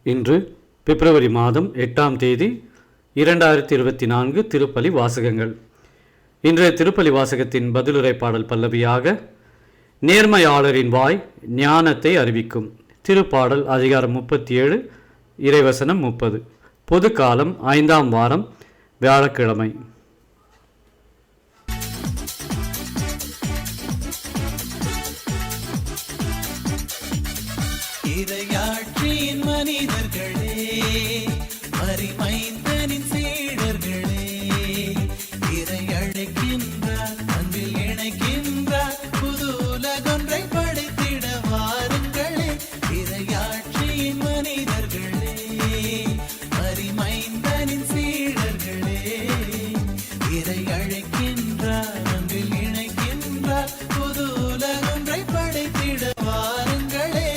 இன்று பிப்ரவரி மாதம் 8ஆம் தேதி 2024 திருப்பலி வாசகங்கள். இன்றைய திருப்பலி வாசகத்தின் பதிலுரை பாடல் பல்லவியாக நேர்மையாளரின் வாய் ஞானத்தை அறிவிக்கும். திருப்பாடல் அதிகாரம் 37 இறைவசனம் 30. பொது காலம் 5ஆம் வாரம் வியாழக்கிழமை. இறையாட்சியின் மனிதர்களே, மரிமைந்தனின் சீடர்களே, இறை அழைக்கின்றார், அன்பில் இணைக்கின்றார், புது உலகொன்றை படைத்திட வாருங்களே. இறையாட்சியின் மனிதர்களே, மரிமைந்தனின் சீடர்களே, இறை அழைக்கின்றார், அன்பில் இணைக்கின்றார், புது உலகொன்றை படைத்திட வாருங்களே.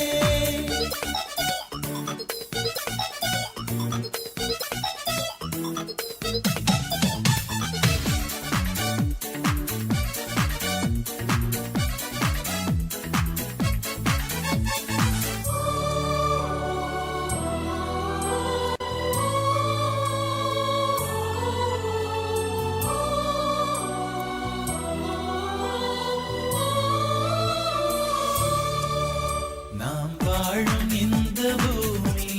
நாம் வாழும் இந்த பூமி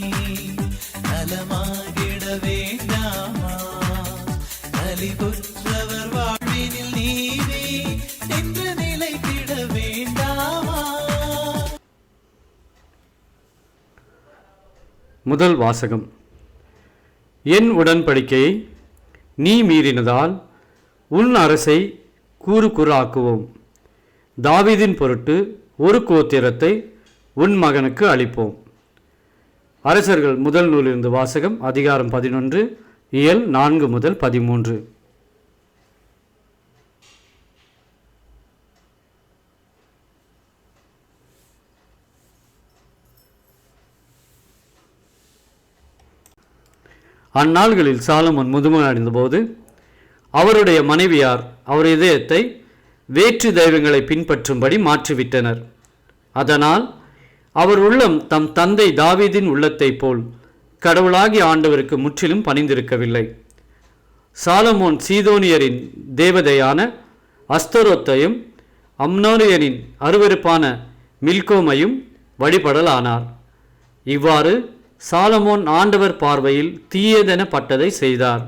நலமாகிட வேண்டாமா? நலிவுற்றவர் வாழ்வினில் நீதி என்று நிலைத்திட வேண்டாமா? முதல் வாசகம். என் உடன்படிக்கையை நீ மீறினதால் உன் அரசை கூறு கூறாக்குவோம். தாவீதின் பொருட்டு ஒரு கோத்திரத்தை உன் மகனுக்கு அளிப்போம். அரசர்கள் முதல் நூலிலிருந்து வாசகம். அதிகாரம் 11 இயல் 4 முதல் 13. அந்நாள்களில் சாலமோன் முதுமை அடைந்தபோது அவருடைய மனைவியார் அவர் இதயத்தை வேற்று தெய்வங்களை பின்பற்றும்படி மாற்றிவிட்டனர். அதனால் அவர் உள்ளம் தம் தந்தை தாவீதின் உள்ளத்தைப் போல் கடவுளாகிய ஆண்டவருக்கு முற்றிலும் பணிந்திருக்கவில்லை. சாலமோன் சீதோனியரின் தேவதையான அஸ்தரோத்தையும் அம்னோனியரின் அருவருப்பான மில்கோமையும் வழிபடலானார். இவ்வாறு சாலமோன் ஆண்டவர் பார்வையில் தீயதெனப்பட்டதை செய்தார்.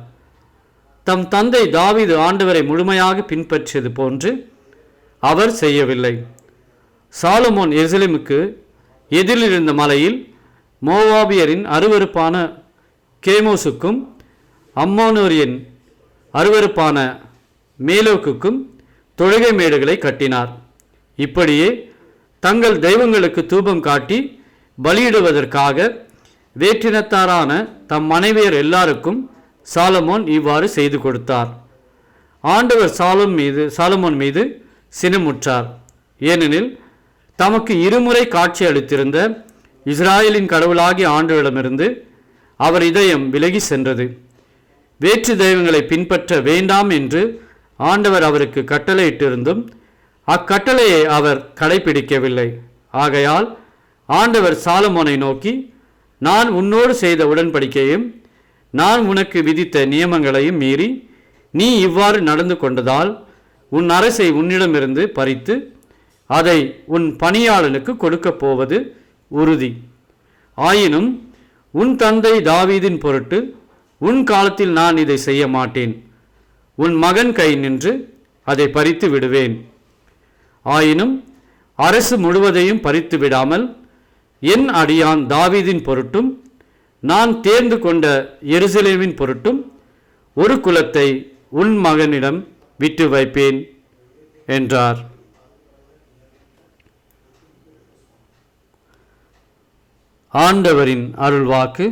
தம் தந்தை தாவீது ஆண்டவரை முழுமையாக பின்பற்றியது போன்று அவர் செய்யவில்லை. சாலமோன் எருசலேமுக்கு எதிரில் இருந்த மலையில் மோவாபியரின் அருவருப்பான கேமோசுக்கும் அம்மோனோரியின் அருவருப்பான மேலோக்குக்கும் தொழுகை மேடுகளை கட்டினார். இப்படியே தங்கள் தெய்வங்களுக்கு தூபம் காட்டி பலியிடுவதற்காக வேற்றினத்தாரான தம் மனைவியர் எல்லாருக்கும் சாலமோன் இவ்வாறு செய்து கொடுத்தார். ஆண்டவர் சாலமோன் மீது சினமுற்றார். ஏனெனில் தமக்கு இருமுறை காட்சி அளித்திருந்த இஸ்ராயலின் கடவுளாகிய ஆண்டவரிடமிருந்து அவர் இதயம் விலகி சென்றது. வேற்று தெய்வங்களை பின்பற்ற வேண்டாம் என்று ஆண்டவர் அவருக்கு கட்டளையிட்டிருந்தும் அக்கட்டளையை அவர் கடைபிடிக்கவில்லை. ஆகையால் ஆண்டவர் சாலமோனை நோக்கி, நான் உன்னோடு செய்த உடன்படிக்கையும் நான் உனக்கு விதித்த நியமங்களையும் மீறி நீ இவ்வாறு நடந்து கொண்டதால் உன் அரசை உன்னிடமிருந்து பறித்து அதை உன் பணியாளனுக்கு கொடுக்கப் போவது உறுதி. ஆயினும் உன் தந்தை தாவீதின் பொருட்டு உன் காலத்தில் நான் இதை செய்ய மாட்டேன். உன் மகன் கை நின்று அதை பறித்து விடுவேன். ஆயினும் அரசு முழுவதையும் பறித்து விடாமல் என் அடியான் தாவீதின் பொருட்டும் நான் தேர்ந்து கொண்ட எருசலேமின் பொருட்டும் ஒரு குலத்தை உன் மகனிடம் விட்டு வைப்பேன் என்றார். ஆண்டவரின் அருள்வாக்கு.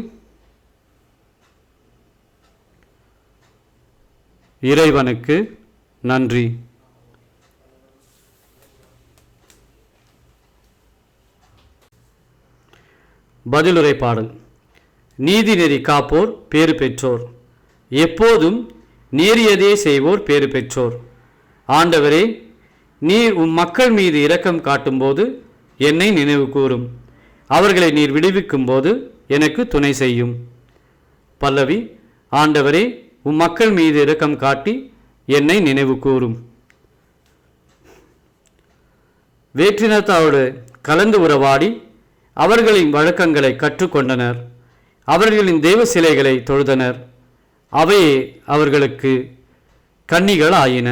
இறைவனுக்கு நன்றி. பதிலுரை பாடல். நீதிநெறி காப்போர் பேறு பெற்றோர், எப்போதும் நேரியதே செய்வோர் பேறு பெற்றோர். ஆண்டவரே, நீர் உம் மக்கள் மீது இரக்கம் காட்டும்போது என்னை நினைவு கூரும். அவர்களை நீர் விடுவிக்கும் போது எனக்கு துணை செய்யும். பல்லவி. ஆண்டவரே, உம் மக்கள் மீது இரக்கம் காட்டி என்னை நினைவு கூரும். வேற்றினத்தாரோடு கலந்து உறவாடி அவர்களின் வழக்கங்களை கற்றுக்கொண்டனர். அவர்களின் தெய்வ சிலைகளை தொழுதனர். அவையே அவர்களுக்கு கன்னிகள் ஆயின.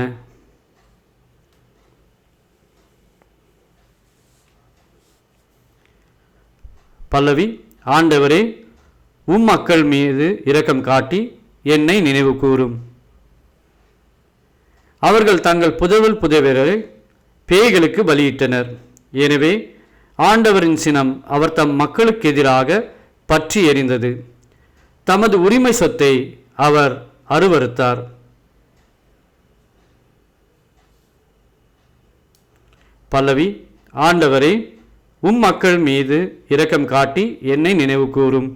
பல்லவி. ஆண்டவரே, உம் மக்கள் மீது இரக்கம் காட்டி என்னை நினைவு கூரும். அவர்கள் தங்கள் புதல்வரை பேய்களுக்கு பலியிட்டனர். எனவே ஆண்டவரின் சினம் அவர் தம் மக்களுக்கு எதிராக பற்றி எறிந்தது. தமது உரிமை சொத்தை அவர் அருவருத்தார். பல்லவி. ஆண்டவரே, உம் மக்கள் மீது இரக்கம் காட்டி என்னை நினைவு கூரும்.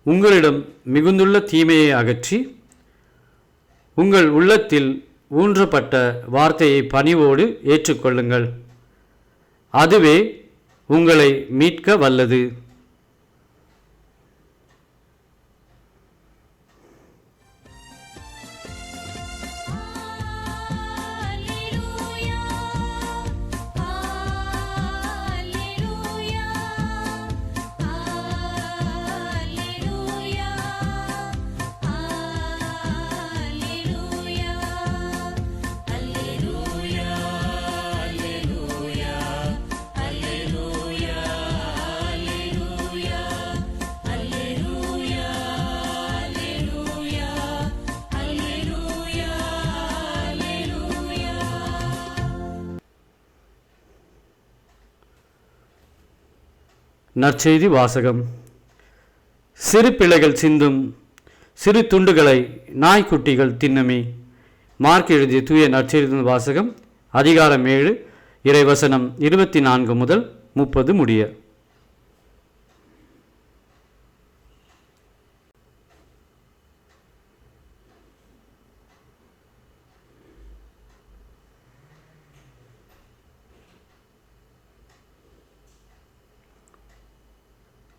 உங்களிடம் மிகுந்துள்ள தீமையை அகற்றி உங்கள் உள்ளத்தில் ஊன்றப்பட்ட வார்த்தையை பணிவோடு ஏற்றுக்கொள்ளுங்கள். அதுவே உங்களை மீட்க வல்லது. நற்செய்தி வாசகம். சிறு பிள்ளைகள் சிந்தும் சிறு துண்டுகளை நாய்க்குட்டிகள் தின்னுமே. மார்க் எழுதிய தூய நற்செய்தி வாசகம் அதிகாரம் 7 இறைவசனம் 24 முதல் 30 முடிய.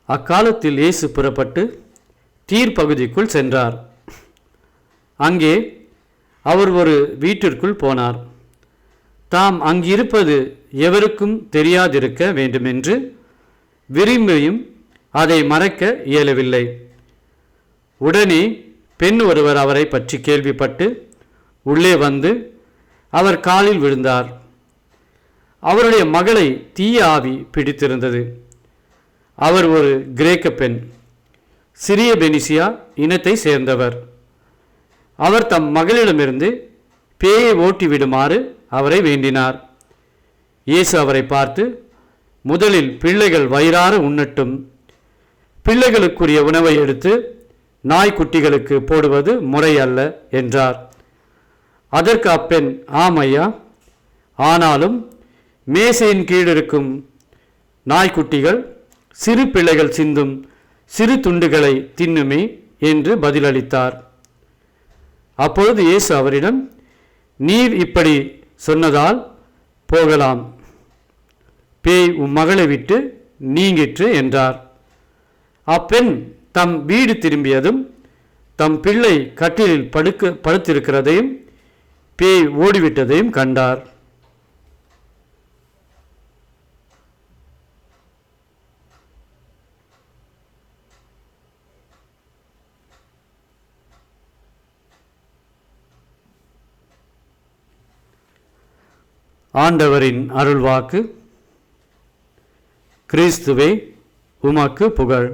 அக்காலத்தில் இயேசு புறப்பட்டு தீர் பகுதிக்குள் சென்றார். அங்கே அவர் ஒரு வீட்டிற்குள் போனார். தாம் அங்கிருப்பது எவருக்கும் தெரியாதிருக்க வேண்டுமென்று விரும்பியும் அதை மறைக்க இயலவில்லை. உடனே பெண் ஒருவர் அவரை பற்றி கேள்விப்பட்டு உள்ளே வந்து அவர் காலில் விழுந்தார். அவருடைய மகளை தீய ஆவி பிடித்திருந்தது. அவர் ஒரு கிரேக்க பெண், சிறிய பெனிசியா இனத்தை சேர்ந்தவர். அவர் தம் மகளிடமிருந்து பேயை ஓட்டிவிடுமாறு அவரை வேண்டினார். இயேசு அவரை பார்த்து, முதலில் பிள்ளைகள் வயிறார உண்ணட்டும், பிள்ளைகளுக்குரிய உணவை எடுத்து நாய்க்குட்டிகளுக்கு போடுவது முறையல்ல என்றார். அதற்கு அப்பெண், ஆம் ஐயா, ஆனாலும் மேசையின் கீழ் இருக்கும் நாய்க்குட்டிகள் சிறு பிள்ளைகள் சிந்தும் சிறு துண்டுகளை தின்னுமே என்று பதிலளித்தார். அப்பொழுது இயேசு அவரிடம், நீர் இப்படி சொன்னதால் போகலாம், பேய் உம் மகளை விட்டு நீங்கிற்று என்றார். அப்பெண் தம் வீடு திரும்பியதும் தம் பிள்ளை கட்டிலில் படுத்திருக்கிறதையும் பேய் ஓடிவிட்டதையும் கண்டார். ஆண்டவரின் அருள்வாக்கு. கிறிஸ்துவே, உமக்கு புகழ்.